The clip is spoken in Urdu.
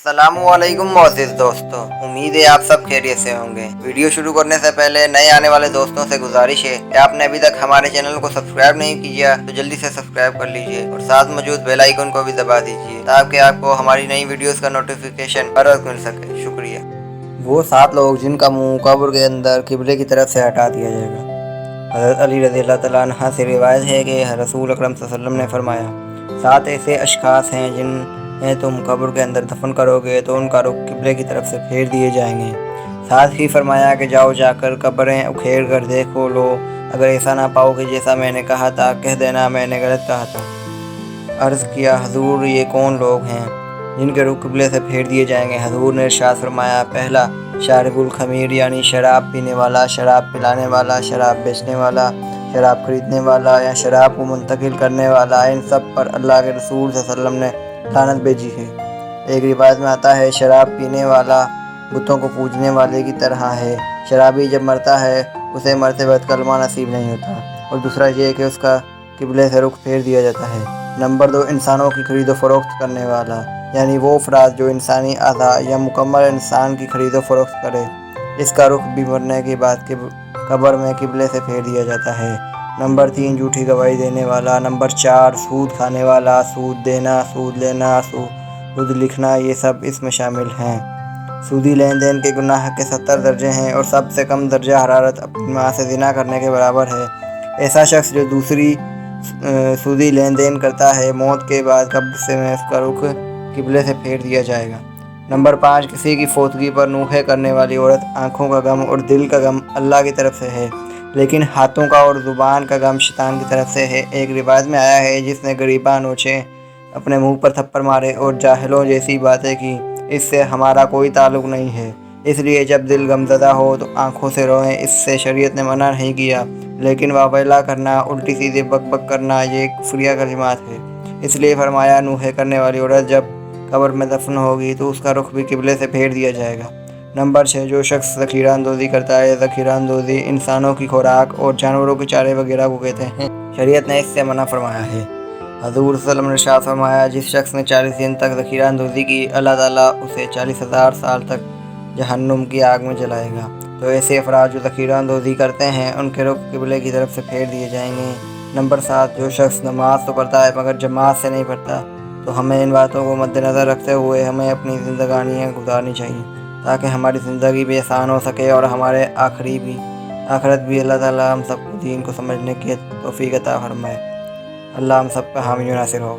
السلام علیکم معزز دوستوں، امید ہے آپ سب خیریت سے ہوں گے۔ ویڈیو شروع کرنے سے پہلے نئے آنے والے دوستوں سے گزارش ہے کہ آپ نے ابھی تک ہمارے چینل کو سبسکرائب نہیں کیا تو جلدی سے سبسکرائب کر لیجئے اور ساتھ موجود بیل آئیکن کو بھی دبا دیجئے تاکہ آپ کو ہماری نئی ویڈیوز کا نوٹیفیکیشن ہر وقت مل سکے۔ شکریہ۔ وہ 7 لوگ جن کا منہ قبر کے اندر قبلے کی طرف سے ہٹا دیا جائے گا۔ حضرت علی رضی اللہ تعالیٰ عنہ سے روایت ہے کہ رسول اکرم صلی اللہ علیہ وسلم نے فرمایا، 7 ایسے اشخاص ہیں جنہیں تم قبر کے اندر دفن کرو گے تو ان کا رخ قبلے کی طرف سے پھیر دیے جائیں گے۔ ساتھ ہی فرمایا کہ جاؤ جا کر قبریں اکھیڑ کر دیکھو لو، اگر ایسا نہ پاؤ کہ جیسا میں نے کہا تھا کہہ دینا میں نے غلط کہا تھا۔ عرض کیا حضور یہ کون لوگ ہیں جن کے رخ قبلے سے پھیر دیے جائیں گے؟ حضور نے ارشاد فرمایا، پہلا شارب الخمیر یعنی شراب پینے والا، شراب پلانے والا، شراب بیچنے والا، شراب خریدنے والا یا شراب کو منتقل کرنے والا، ان سب پر اللہ کے رسول صلی اللہ علیہ وسلم نے لعنت بھیجی ہے۔ ایک روایت میں آتا ہے شراب پینے والا بتوں کو پوجنے والے کی طرح ہے، شرابی جب مرتا ہے اسے مرتے وقت کلمہ نصیب نہیں ہوتا، اور دوسرا یہ کہ اس کا قبلے سے رخ پھیر دیا جاتا ہے۔ نمبر 2 انسانوں کی خرید و فروخت کرنے والا، یعنی وہ افراد جو انسانی اعضاء یا مکمل انسان کی خرید و فروخت کرے، اس کا رخ بھی مرنے کے بعد قبر میں قبلے سے پھیر دیا جاتا ہے۔ نمبر 3 جھوٹی گواہی دینے والا۔ نمبر 4 سود کھانے والا، سود دینا، سود لینا، سود لکھنا، یہ سب اس میں شامل ہیں۔ سودی لین دین کے گناہ کے 70 درجے ہیں اور سب سے کم درجہ حرارت اپنی ماں سے زنا کرنے کے برابر ہے۔ ایسا شخص جو دوسری سودی لین دین کرتا ہے، موت کے بعد قبر سے میں اس کا رخ قبلے سے پھیر دیا جائے گا۔ نمبر 5 کسی کی فوتگی پر نوحے کرنے والی عورت۔ آنکھوں کا غم اور دل کا غم اللہ کی طرف سے ہے، لیکن ہاتھوں کا اور زبان کا غم شیطان کی طرف سے ہے۔ ایک روایت میں آیا ہے جس نے غریباں نوچے، اپنے منہ پر تھپڑ مارے اور جاہلوں جیسی باتیں کی، اس سے ہمارا کوئی تعلق نہیں ہے۔ اس لیے جب دل غمزدہ ہو تو آنکھوں سے روئیں، اس سے شریعت نے منع نہیں کیا، لیکن واویلا کرنا، الٹی سیدھے بک بک کرنا یہ کفریہ کلمات ہے۔ اس لیے فرمایا نوحے کرنے والی عورت جب قبر میں دفن ہوگی تو اس کا رخ بھی قبلے سے پھیر دیا جائے گا۔ نمبر 6 جو شخص ذخیرہ اندوزی کرتا ہے۔ ذخیرہ اندوزی انسانوں کی خوراک اور جانوروں کے چارے وغیرہ کو کہتے ہیں، شریعت نے اس سے منع فرمایا ہے۔ حضور صلی اللہ علیہ وسلم نے ارشاد فرمایا، جس شخص نے 40 دن تک ذخیرہ اندوزی کی، اللہ تعالیٰ اسے 40,000 سال تک جہنم کی آگ میں جلائے گا۔ تو ایسے افراد جو ذخیرہ اندوزی کرتے ہیں ان کے رخ قبلے کی طرف سے پھیر دیے جائیں گے۔ نمبر 7 جو شخص نماز تو پڑھتا ہے مگر جماعت سے نہیں پڑھتا، تو ہمیں ان باتوں کو مد نظر رکھتے ہوئے ہمیں اپنی زندگانیاں گزارنی چاہیے تاکہ ہماری زندگی بھی آسان ہو سکے اور ہمارے آخرت بھی اللہ تعالیٰ ہم سب کو دین کو سمجھنے کی توفیق عطا فرمائے۔ اللہ ہم سب کا حامی و ناصر ہو۔